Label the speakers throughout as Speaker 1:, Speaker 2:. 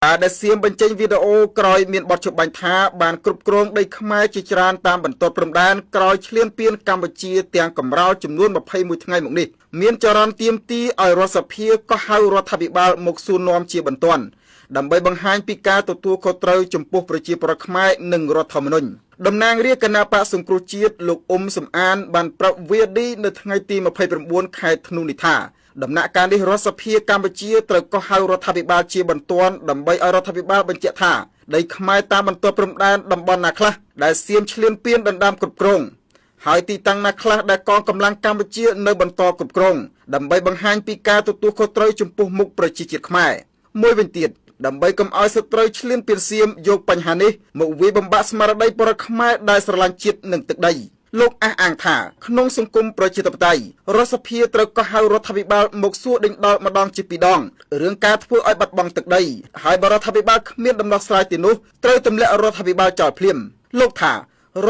Speaker 1: ដែលសៀមបញ្ចេញវីដេអូក្រោយមានបទចម្បាញ់ថាបានគ្រប់គ្រងដីខ្មែរជាច្រើនតាមបន្ទាត់ព្រំដែនក្រោយឈ្លានពានកម្ពុជាទាំងកម្រោលចំនួន21ថ្ងៃមកនេះមានចរន្តទាមទារឲ្យរដ្ឋសភាក៏ហៅរដ្ឋាភិបាលមកសួរនាំជាបន្ទាន់ដើម្បីបង្ហាញពីការទទួលខុសត្រូវចំពោះប្រជាពលរដ្ឋខ្មែរនិងរដ្ឋធម្មនុញ្ញតំណាងរាជគណៈបកសង្គ្រោះជាតិលោកសំអានបានប្រាប់ VD នៅថ្ងៃទី29ខែធ្នូនេះថាដំណាក់កាលនេះរដ្ឋសភាកម្ពុជាត្រូវកោះហៅរដ្ឋាភិបាលជាបន្ទាន់ដើម្បីឲ្យរដ្ឋាភិបាលបញ្ជាក់ថាដីខ្មែរតាមបន្ទាត់ព្រំដែនតំបន់ណាខ្លះដែលសៀមឈ្លានពានដណ្ដើមគ្រប់គ្រងហើយទីតាំងណាខ្លះដែលកងកម្លាំងកម្ពុជានៅបន្តគ្រប់គ្រងដើម្បីបង្ហាញពីការទទួលខុសត្រូវចំពោះមុខប្រជាជាតិខ្មែរមួយវិញទៀតដើម្បីកុំឲ្យសត្រូវឈ្លានពានសៀមយកបញ្ហានេះមកវាយបំបាក់ស្មារតីប្រជាខ្មែរដែលស្រឡាញ់ជាតិនិងទឹកដីលោកអះអាងថាក្នុងសង្គមប្រជាធិបតេយ្យរដ្ឋសភាត្រូវកោះហៅរដ្ឋាភិបាលមកសួរដេញដោលម្ដងជាពីរដងរឿងការធ្វើឲ្យបាត់បង់ទឹកដីហើយបើរដ្ឋាភិបាលគ្មានដំណោះស្រាយទេនោះត្រូវទម្លាក់រដ្ឋាភិបាលចោលភ្លាមលោកថារ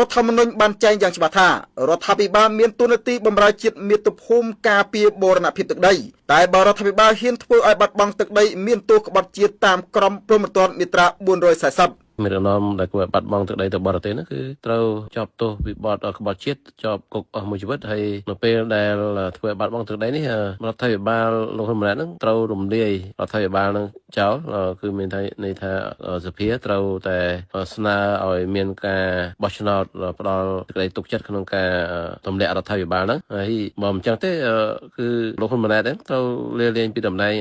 Speaker 1: ដ្ឋធម្មនុញ្ញបានចែងយ៉ាងច្បាស់ថារដ្ឋាភិបាលមានតួនាទីបម្រើជាតិមាតុភូមិការពារបូរណភាពទឹកដីតែបើរដ្ឋាភិបាលហ៊ានធ្វើឲ្យបាត់បង់ទឹកដីមានទោសក្បត់ជាតិតាមក្រមព្រហ្មទណ្ឌមាត្រា440
Speaker 2: មានរំលំដែលគួរបាត់បង់ទឹកដីទៅបរទេសនោះគឺត្រូវជាប់ទោសវិបត្តិក្បត់ជាតិជាប់គុកអស់មួយជីវិតហើយនៅពេលដែលធ្វើឲ្យបាត់បង់ទឹកដីនេះរដ្ឋាភិបាលលោកហ៊ុនម៉ាណែតនឹងត្រូវរំលាយរដ្ឋាភិបាលនឹងចោលគឺមានន័យថាសភាត្រូវតែស្នើឲ្យមានការបោះឆ្នោតផ្ដល់ទឹកដីទុកចិត្តក្នុងការទម្លាក់រដ្ឋាភិបាលហ្នឹងហើយបើមិនចឹងទេគឺលោកហ៊ុនម៉ាណែតហ្នឹងត្រូវលាលែងពីតំណែង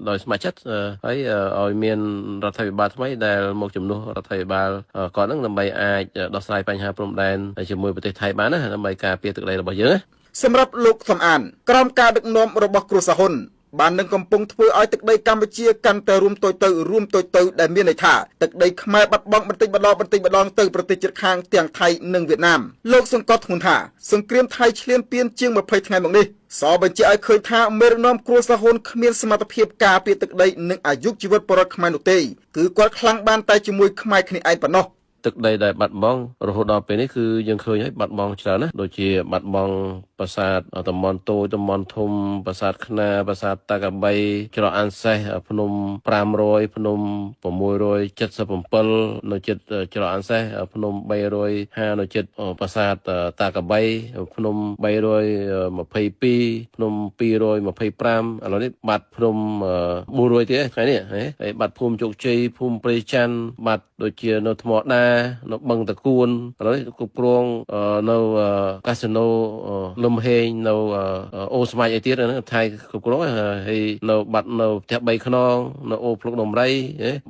Speaker 2: ដោយស្ម័គ្រចិត្តហើយឲ្យមានរដ្ឋាភិបាលថ្មីដែលមកជំនួសរដ្ឋាភិបាលគាត់នឹងដើម្បីអាចដោះស្រាយបញ្ហាព្រំដែនជាមួយប្រទេសថៃបានណាដើម្បីការពារទឹកដីរបស់យើងណា
Speaker 1: សម្រាប់លោកសំអានក្រោមការដឹកនាំរបស់គ្រូសាហ៊ុនបាននឹងកំពុងធ្វើឲ្យទឹកដីកម្ពុជាកាន់តែរួមតូចទៅដែលមានន័យថាទឹកដីខ្មែរបាត់បង់បន្តិចម្ដងទៅប្រទេសជិតខាងទាំងថៃនិងវៀតណាមលោកសង្កត់ធ្ងន់ថាសង្គ្រាមថៃឈ្លានពានជាង20ថ្ងៃមកនេះសបញ្ជាក់ឲ្យឃើញថាមេដឹកនាំគ្រួសារហ៊ុនគ្មានសមត្ថភាពការពារទឹកដីនិងអាយុជីវិតប្រជាខ្មែរនោះទេគឺគាត់ខ្លាំងបានតែជាមួយខ្មែរគ្នាឯងប៉ុណ្ណោះ
Speaker 2: ទឹកដីដែលបាត់បង់រហូតដល់ពេលនេះគឺយើងឃើញហើយបាត់បង់ច្រើនណាស់ដូចជាបាត់បង់ប្រាសាទតំបន់តូចតំបន់ធំប្រាសាទខ្នាប្រាសាទតាកបីច្រកអានសេះភ្នំ500ភ្នំ677នៅចិត្តច្រកអានសេះភ្នំ350នៅចិត្តប្រាសាទតាកបីភ្នំ322ភ្នំ225ឥឡូវនេះបាត់ភ្នំ400ទៀតថ្ងៃនេះហើយបាត់ភូមិជោគជ័យភូមិព្រៃច័ន្ទបាត់ដូចជានៅថ្មដានៅបឹងតគួនឥឡូវគ្រប់គ្រងនៅកាស៊ីណូលំហេងនៅអូស្មាច់អីទៀតហ្នឹងថៃគ្រប់គ្រងហើយនៅបាត់នៅផ្ទះ3ខ្នងនៅអូភ្លុកដំរី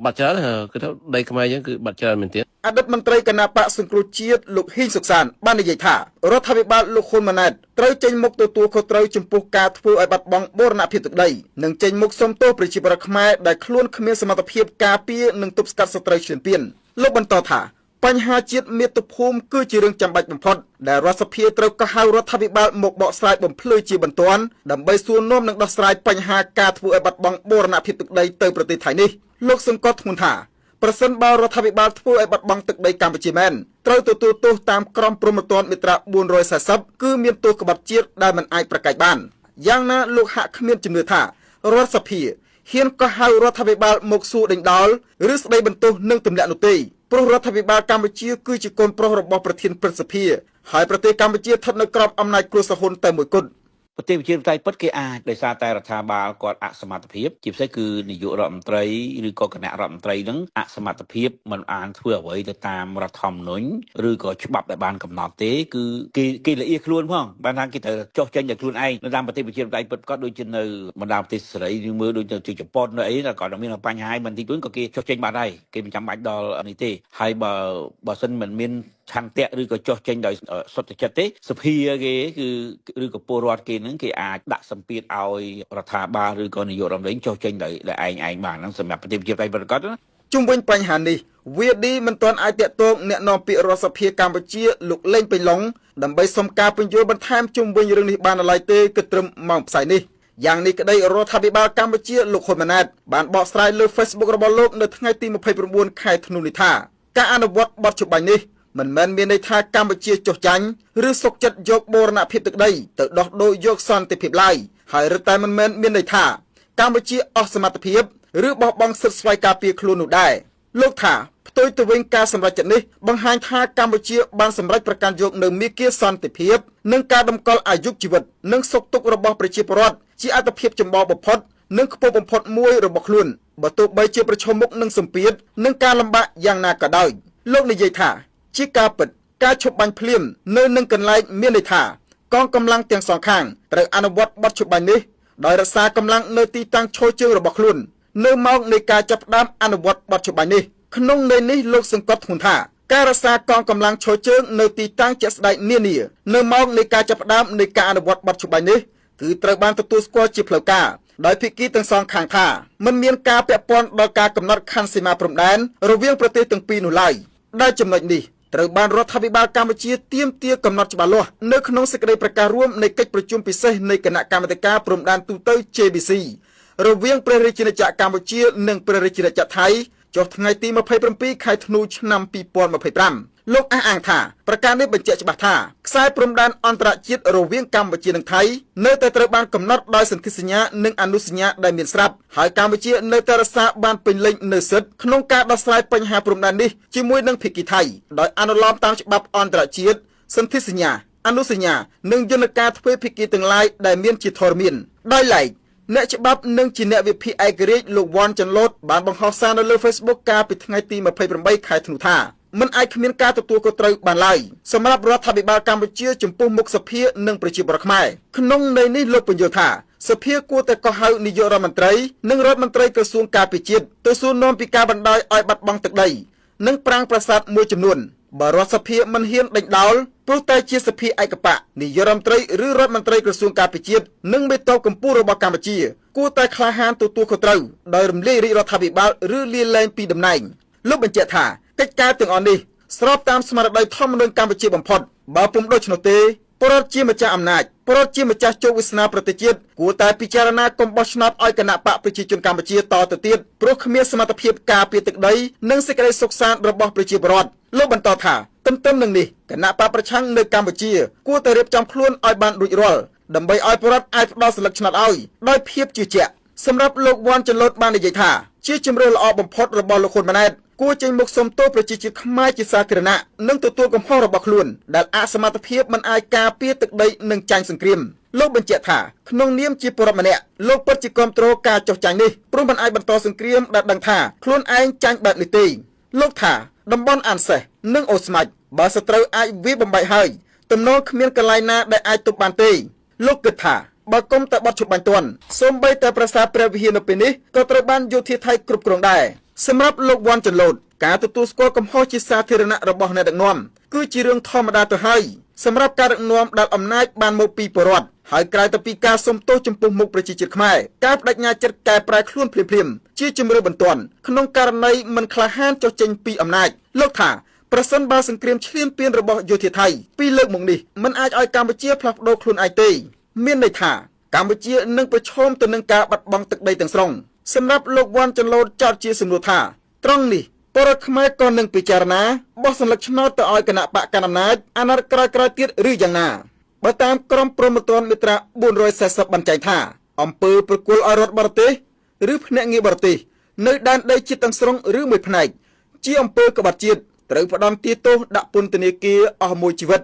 Speaker 2: បាត់ច្រើនគឺថាដីខ្មែរយើងគឺបាត់ច្រើនមែនទៀត
Speaker 1: អតីតមន្ត្រីគណៈបកសង្គ្រោះជាតិលោកហ៊ីងសុកសានបាននិយាយថារដ្ឋាភិបាលលោកហ៊ុនម៉ាណែតត្រូវចេញមុខទទួលខុសត្រូវចំពោះការធ្វើឲ្យបាត់បង់បូរណភាពទឹកដីនិងចេញមុខសុំទោសប្រជាពលរដ្ឋខ្មែរដែលខ្លួនគ្មានសមត្ថភាពការពារនិងទប់ស្កាត់សត្រូវឈ្លានពានលោកបន្តថាបញ្ហាជាតិមាតុភូមិគឺជារឿងចាំបាច់បំផុតដែលរដ្ឋសភាត្រូវកោះហៅរដ្ឋាភិបាលមកបកស្រាយបំភ្លឺជាបន្ទាន់ដើម្បីសួរនាំនិងដោះស្រាយបញ្ហាការធ្វើឲ្យបាត់បង់បូរណភាពទឹកដីទៅប្រទេសថៃនេះលោកសង្កត់ធ្ងន់ថាប្រសិនបើរដ្ឋាភិបាលធ្វើឲ្យបាត់បង់ទឹកដីកម្ពុជាមែនត្រូវទទួលទោសតាមក្រមព្រហ្មទណ្ឌមាត្រា440គឺមានទោសក្បត់ជាតិដែលមិនអាចប្រកែកបានយ៉ាងណាលោកហាក់គ្មានជំនឿថារដ្ឋសភាហ៊ានកោះហៅរដ្ឋាភិបាលមកសួរដេញដោលឬស្ដីបន្ទោសនឹងទម្លាក់នោះទេព្រោះរដ្ឋាភិបាលកម្ពុជាគឺជាកូនប្រុសរបស់ប្រធានព្រឹទ្ធសភាហើយប្រទេសកម្ពុជាស្ថិតនៅក្រោមអំណាចគ្រួសារហ៊ុនតែមួយគត់
Speaker 3: ប្រទេសប្រជាធិបតេយ្យពិតគេអាចដោយសារតែរដ្ឋាភិបាលគាត់អសមត្ថភាពជាពិសេសគឺនាយករដ្ឋមន្ត្រីឬក៏គណៈរដ្ឋមន្ត្រីនឹងអសមត្ថភាពមិនអាចធ្វើអ្វីទៅតាមរដ្ឋធម្មនុញ្ញឬក៏ច្បាប់ដែលបានកំណត់ទេគឺគេលាអៀខ្លួនផងបានថាគេត្រូវចុះចេញដោយខ្លួនឯងនៅតាមប្រទេសប្រជាធិបតេយ្យពិតគាត់ដូចជានៅបណ្ដាប្រទេសសេរីឬមើលដូចទៅជប៉ុននៅអីគាត់មានបញ្ហាមិនទីទួនក៏គេចុះចេញបាត់ហើយគេមិនចាំបាច់ដល់នេះទេហើយបើសិនមិនមានឆន្ទៈឬក៏ចុះចេញដោយសុទ្ធចិត្តទេសភាគេគឺឬក៏ពលរដ្ឋគេនឹងគេអាចដាក់សម្ពាធឲ្យរដ្ឋាភិបាលឬក៏នាយករដ្ឋមន្ត្រីចុះចេញដោយឯងបានហ្នឹងសម្រាប់ប្រទេសប្រជាធិបតេយ្យប្រកបណា
Speaker 1: ជុំវិញបញ្ហានេះ VD មិនទាន់អាចតាក់ទងអ្នកនាំពាក្យរដ្ឋសភាកម្ពុជាលោកលេងពេញឡុងដើម្បីសុំការពន្យល់បន្ថែមជុំវិញរឿងនេះបានឡើយទេគិតត្រឹមម៉ោងផ្សាយនេះយ៉ាងនេះក្តីរដ្ឋាភិបាលកម្ពុជាលោកហ៊ុនម៉ាណែតបានបកស្រាយលើ Facebook របស់លោកនៅថ្ងៃទី29ខែធ្នូនេះថាការអនុវត្តបទច្បាប់នេះមិនមែនមានន័យថាកម្ពុជាចុះចាញ់ឬសុកចិត្តយកបូរណភាពទឹកដីទៅដោះដូរយកសន្តិភាពឡើយហើយរឹតតែមិនមែនមានន័យថាកម្ពុជាអស់សមត្ថភាព ឬបោះបង់សិទ្ធិស្វ័យការពារខ្លួននោះដែរលោកថាផ្ទុយទៅវិញការសម្រេចចិត្តនេះបង្ហាញថាកម្ពុជាបានសម្រេចប្រកាន់យកនូវមាគ៌ាសន្តិភាពនិងការតម្កល់អាយុជីវិតនិងសុខទុក្ខរបស់ប្រជាពលរដ្ឋជាអាទិភាពចម្បងបំផុតនិងខ្ពស់បំផុតមួយរបស់ខ្លួនបើទោះបីជាប្រឈមមុខនឹងសម្ពាធនិងការលំបាកយ៉ាងណាក៏ដោយលោកនិយាយថាជាការពិតការឈប់បាញ់ភ្លាមនៅនឹងកន្លែងមានន័យថាកងកម្លាំងទាំងសងខាងត្រូវអនុវត្តបទឈប់បាញ់នេះដោយរក្សាកម្លាំងនៅទីតាំងឈរជើងរបស់ខ្លួននៅម៉ោងនៃការចាប់ផ្ដើមអនុវត្តបទឈប់បាញ់នេះក្នុងន័យនេះលោកសង្កត់ធ្ងន់ថាការរក្សាកងកម្លាំងឈរជើងនៅទីតាំងជាក់ស្ដែងនានានៅម៉ោងនៃការចាប់ផ្ដើមនៃការអនុវត្តបទឈប់បាញ់នេះគឺត្រូវបានទទួលស្គាល់ជាផ្លូវការដោយភាគីទាំងសងខាងថាមិនមានការពាក់ព័ន្ធដល់ការកំណត់ខណ្ឌសីមាព្រំដែនរវាងប្រទេសទាំងពីរនោះឡើយដែលចំណុចនេះត្រូវបានរដ្ឋាភិបាលកម្ពុជាទាមទារកំណត់ច្បាស់លាស់នៅក្នុងសេចក្តីប្រកាសរួមនៃកិច្ចប្រជុំពិសេសនៃគណៈកម្មាធិការព្រំដែនទូទៅ JBC រវាងព្រះរាជាណាចក្រកម្ពុជានិងព្រះរាជាណាចក្រថៃចុះថ្ងៃទី27ខែធ្នូឆ្នាំ2025លោកអះអាងថាប្រកាសនេះបញ្ជាក់ច្បាស់ថាខ្សែព្រំដែនអន្តរជាតិរវាងកម្ពុជានិងថៃនៅតែត្រូវបានកំណត់ដោយសន្ធិសញ្ញានិងអនុសញ្ញាដែលមានស្រាប់ហើយកម្ពុជានៅតែរក្សាបានពេញលេញនូវសិទ្ធិក្នុងការដោះស្រាយបញ្ហាព្រំដែននេះជាមួយនឹងភាគីថៃដោយអនុលោមតាមច្បាប់អន្តរជាតិសន្ធិសញ្ញាអនុសញ្ញានិងយន្តការទ្វេភាគីទាំងឡាយដែលមានជាធរមានដោយឡែកអ្នកច្បាប់និងជាអ្នកវិភាគឯករាជ្យលោកវ៉ាន់ចាន់ឡូតបានបង្ហោះសារនៅលើ Facebook កាលពីថ្ងៃទី28ខែធ្នូថាមិនអាចគ្មានការទទួលខុសត្រូវបានឡើយសម្រាប់រដ្ឋាភិបាលកម្ពុជាចំពោះមុខសភានិងប្រជាពលរដ្ឋខ្មែរក្នុងន័យនេះលោកបញ្យល់ថាសភាគួរតែកោះហៅនាយករដ្ឋមន្ត្រីនិងរដ្ឋមន្ត្រីក្រសួងការពារជាតិទៅសួរនាំពីការបណ្តោយឲ្យបាត់បង់ទឹកដីនិងប្រាង្គប្រាសាទមួយចំនួនបើរដ្ឋសភាមិនហ៊ានដេញដោលព្រោះតែជាសភាឯកបកនាយករដ្ឋមន្ត្រីឬរដ្ឋមន្ត្រីក្រសួងការពារជាតិនិងមេតបកម្ពុជារបស់កម្ពុជាគួរតែក្លាហានទទួលខុសត្រូវដោយរំលាយរាជរដ្ឋាភិបាលឬលាលែងពីតំណែងលោកបញ្ជាក់ថាកិច្ចការទាំងអស់នេះស្របតាមស្មារតីធម្មនុញ្ញកម្ពុជាបំផុតបើពុំដូច្នោះទេពលរដ្ឋជាម្ចាស់អំណាចពលរដ្ឋជាម្ចាស់ជោគវាសនាប្រទេសជាតិគួរតែពិចារណាកុំបោះឆ្នោតឲ្យគណៈបកប្រជាជនកម្ពុជាតទៅទៀតព្រោះគ្មានសមត្ថភាពការពារទឹកដីនិងសេចក្តីសុខសាន្តរបស់ប្រជាពលរដ្ឋលោកបន្តថាទន្ទឹមនឹងនេះគណៈបកប្រឆាំងនៅកម្ពុជាគួរតែរៀបចំខ្លួនឲ្យបានរួចរាល់ដើម្បីឲ្យពលរដ្ឋអាចផ្ដល់សិលឹកឆ្នោតឲ្យដោយភាពជឿជាក់សម្រាប់លោកវ៉ាន់ចន្លូតបាននិយាយថាជាជំរឿនល្អបំផុតរបស់លោកហ៊ុនម៉ាណែតគួរចេញមុខសុំទោសប្រជាជាតិខ្មែរជាសាធារណៈនិងទទួលកំហុសរបស់ខ្លួនដែលអសមត្ថភាពមិនអាចការពារទឹកដីនិងចាញ់សង្គ្រាមលោកបញ្ជាក់ថាក្នុងនាមជាពលរដ្ឋម្នាក់លោកពិតជាគ្រប់គ្រងការចុះចាញ់នេះព្រោះមិនអាចបន្តសង្គ្រាមដែលដឹងថាខ្លួនឯងចាញ់បែបនេះទេលោកថាតំបន់អានសេះនិងអូស្មាច់បើសត្រូវអាចវាបំបែកហើយទំនងគ្មានកន្លែងណាដែលអាចទប់បានទេលោកគិតថាបើគុំតែបត់ជប់បាញ់ទាន់សូម្បីតែប្រាសាទព្រះវិហារនៅពេលនេះក៏ត្រូវបានយោធាថៃគ្រប់គ្រងដែរសម្រាប់លោកវ៉ាន់ចន្លូតការទទួលស្គាល់កំហុសជាសាធារណៈរបស់អ្នកដឹកនាំគឺជារឿងធម្មតាទៅហើយសម្រាប់ការដឹកនាំដែលអំណាចបានមកពីប្រជាពលរដ្ឋហើយក្រៅទៅពីការសុំទោសចំពោះមុខប្រជាជាតិខ្មែរការបដិញ្ញាចិត្តកែប្រែខ្លួនភ្លាមៗជាជំរឿនបន្ទាន់ក្នុងករណីមិនក្លាហានចុះចេញពីអំណាចលោកថាប្រសិនបើសង្គ្រាមឈ្លានពានរបស់យោធាថៃពីលើកមកនេះមិនអាចឲ្យកម្ពុជាផ្លាស់ប្ដូរខ្លួនឯងទេមានន័យថាកម្ពុជានឹងប្រឈមទៅនឹងការបាត់បង់ទឹកដីទាំងស្រុងសម្រាប់លោកវ៉ាន់ចន្លូតចោទជាសំណួរថាត្រង់នេះពលរដ្ឋខ្មែរក៏នឹងពិចារណាបោះសន្លឹកឆ្នោតទៅឲ្យគណៈបកកណ្ដាលអំណាចអាណត្តិក្រោយៗទៀតឬយ៉ាងណាបើតាមក្រមព្រហ្មទណ្ឌមាត្រា440បានចែងថាអំពើប្រគល់ឲ្យរដ្ឋបរទេសឬភ្នាក់ងារបរទេសនៅដែនដីជាតិទាំងស្រុងឬមួយផ្នែកជាអំពើក្បត់ជាតិត្រូវផ្ដន្ទាទោសដាក់ពន្ធនាគារអស់មួយជីវិត